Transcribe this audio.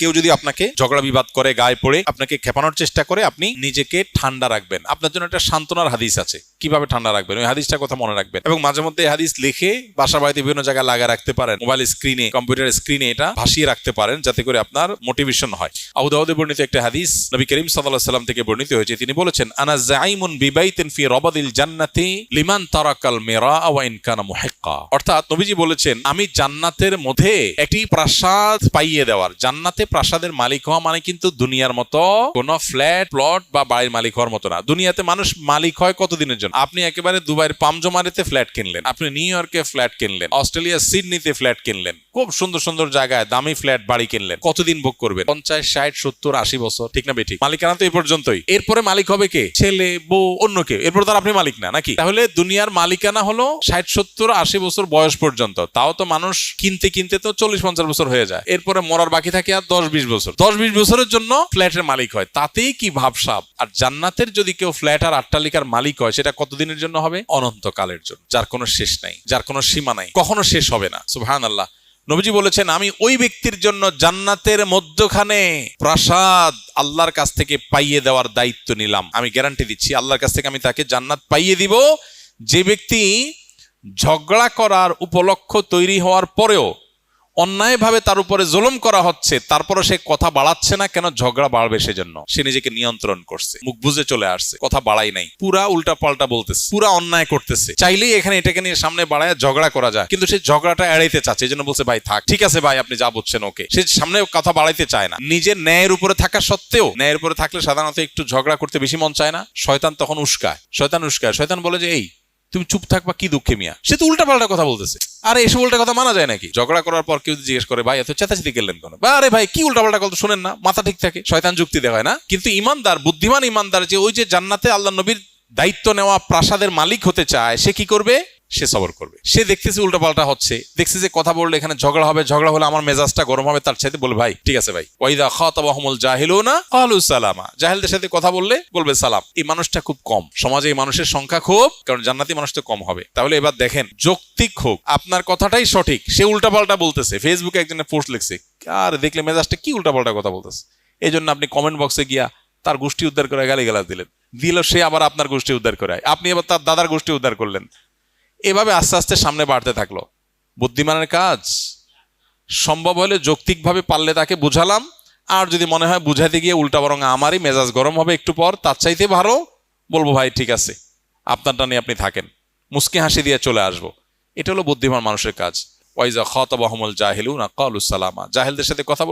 কেউ যদি আপনাকে ঝগড়া বিবাদ করে, গায়ে পড়ে আপনাকে খেপানোর চেষ্টা করে, আপনি নিজেকে ঠান্ডা রাখবেন। আপনার জন্য একটা সান্ত্বনার হাদিস আছে, কিভাবে ঠান্ডা রাখবেন ওই হাদিসটার কথা মনে রাখবেন, এবং মাঝে মধ্যে এই হাদিস লিখে বাসা বাড়িতে বিভিন্ন জায়গায় লাগা রাখতে পারেন, মোবাইল স্ক্রিনে, কম্পিউটার স্ক্রিনে এটা ভাসিয়ে রাখতে পারেন, যাতে করে আপনার মোটিভেশন হয়। আবু দাউদে বর্ণিত একটা হাদিস নবী করিম সাল্লাল্লাহু আলাইহি ওয়াসাল্লাম থেকে বর্ণিত হয়েছে, তিনি বলেছেন, আনা যাইমুন বিবাইতিন ফি রাবাদিল জান্নাতি লিমান তারাকাল মিরা ওয়া ইন কানা মুহিক্কা। অর্থাৎ নবীজি বলেছেন, আমি জান্নাতের মধ্যে একটি প্রাসাদ পাইয়ে দেওয়ার, জান্নাতে প্রাসাদের মালিক হওয়া মানে কিন্তু দুনিয়ার মতো কোন ফ্ল্যাট প্লট বা বাড়ির মালিক হওয়ার মতো না। দুনিয়াতে মানুষ মালিক হয় কতদিনের জন্য? আপনি একেবারে দুবাইয়ের পামজমারিতে ফ্ল্যাট কিনলেন, আপনি নিউ ইয়র্কে ফ্ল্যাট কিনলেন, অস্ট্রেলিয়ার সিডনিতে ফ্ল্যাট কিনলেন, খুব সুন্দর সুন্দর জায়গায় দামি ফ্ল্যাট বাড়ি কিনলেন, কতদিন ভোগ করবেন? 50, 60, 70, 80 বছর, ঠিক না বেঠিক? মালিকানা তো এই পর্যন্তই। এরপরে মালিক হবে কে? ছেলে, বউ, অন্য কেউ। এরপর তো আপনি মালিক না, নাকি? তাহলে দুনিয়ার মালিকানা হলো 60, 70, 80 বছর বয়স পর্যন্ত। তাও তো মানুষ কিনতে কিনতে তো 40, 50 বছর হয়ে যায়। এরপরে মরার বাকি থাকে আর 10, 20 বছর। 10, 20 বছরের জন্য ফ্ল্যাটের মালিক হয়, তাতেই কি ভাবসাব। আর জান্নাতের যদি কেউ ফ্ল্যাট আর অট্টালিকার মালিক হয়, সেটা কতদিনের জন্য হবে? অনন্তকালের জন্য, যার কোনো শেষ নাই, যার কোনো সীমা নাই, কখনো শেষ হবে না। সুবহানাল্লাহ। নবীজি বলেছেন, আমি ওই ব্যক্তির জন্য জান্নাতের মধ্যখানে প্রাসাদ আল্লাহর কাছ থেকে পাইয়ে দেওয়ার দায়িত্ব নিলাম। আমি গ্যারান্টি দিচ্ছি, আল্লাহর কাছ থেকে আমি তাকে জান্নাত পাইয়ে দিব। যে ব্যক্তি ঝগড়া করার উপলক্ষ তৈরি হওয়ার পরেও অন্যায়ভাবে তার উপরে জুলুম করা হচ্ছে, তারপরে সে কথা বাড়াচ্ছে না, কেন? ঝগড়া বাড়বে সেজন্য। সে নিজেকে নিয়ন্ত্রণ করছে, মুখ বুজে চলে আসছে, কথা বাড়াই নাই, পুরা উল্টা পাল্টা বলতেছে, পুরা অন্যায় করতেছে। চাইলেই এখানে এটাকে নিয়ে সামনে বাড়ায় ঝগড়া করা যায়, কিন্তু সে ঝগড়াটা এড়াইতে চাচ্ছে, এই জন্য বলছে, ভাই থাক, ঠিক আছে ভাই, আপনি যা বলছেন ওকে। সে সামনে কথা বাড়াইতে চায় না। নিজের ন্যায়ের উপরে থাকা সত্ত্বেও, ন্যায়ের উপরে থাকলে সাধারণত একটু ঝগড়া করতে বেশি মন চায় না। শয়তান তখন উস্কায়, শয়তান বলে যে, এই তুমি চুপ থাকবা, কি দুঃখে মিয়া, সে তো উল্টা পাল্টা কথা বলতেছে। আরে এসব উল্টা কথা মানা যায় নাকি? ঝগড়া করার পর কেউ জিজ্ঞেস করে, ভাই এত চেঁচাচেঁতি করলেন কেন? আরে ভাই কি উল্টা পাল্টা কথা শুনেন না, মাথা ঠিক থাকে। শয়তান যুক্তি দেখায় না। কিন্তু ইমানদার, বুদ্ধিমান ইমানদার, যে ওই যে জান্নাতে আল্লাহ নবীর দায়িত্ব নেওয়া প্রাসাদের মালিক হতে চায়, সে কি করবে? সে সবর করবে। সে দেখতেছে উল্টা পাল্টা হচ্ছে, দেখছে যে কথা বললে এখানে ঝগড়া হবে, ঝগড়া হলে আমার মেজাজটা গরম হবে, তার সাথে বলবে, ভাই ঠিক আছে ভাই, ওয়াইদা খাতাবাহুমুল জাহিলুনা ক্বালু সালামা, জাহেলদের সাথে কথা বললে বলবে সালাম। এই মানুষটা খুব কম সমাজে, এই মানুষের সংখ্যা খুব, কারণ জান্নাতি মানুষ তো কম হবে। তাহলে এবার দেখেন, যৌক্তিক হোক, আপনার কথাটাই সঠিক, সে উল্টা পাল্টা বলতেছে, ফেসবুকে একজনের পোস্ট লিখছে, আর দেখলে মেজাজটা কি উল্টা পাল্টা কথা বলতেছে। এই জন্য আপনি কমেন্ট বক্সে গিয়া তার গোষ্ঠী উদ্ধার করে গালিগালাজ দিলেন, সে আবার আপনার গোষ্ঠী উদ্ধার করে, আপনি আবার তার দাদার গোষ্ঠী উদ্ধার করলেন। এভাবে আস্তে আস্তে সামনে বাড়তে থাকলো। বুদ্ধিমানের কাজ, সম্ভব হলে যৌক্তিকভাবে পারলে তাকে বুঝালাম, আর যদি মনে হয় বুঝাতে গিয়ে উল্টা বরং আমারই মেজাজ গরম হবে একটু পর, তার চাইতে ভালো বলবো, ভাই ঠিক আছে, আপনারটা নিয়ে আপনি থাকেন, মুস্কি হাসি দিয়ে চলে আসবো। এটা হলো বুদ্ধিমান মানুষের কাজ। ওয়াইজা খাতাবাহুমুল জাহিলুনা ক্বালু সালামা, জাহেলদের সাথে কথা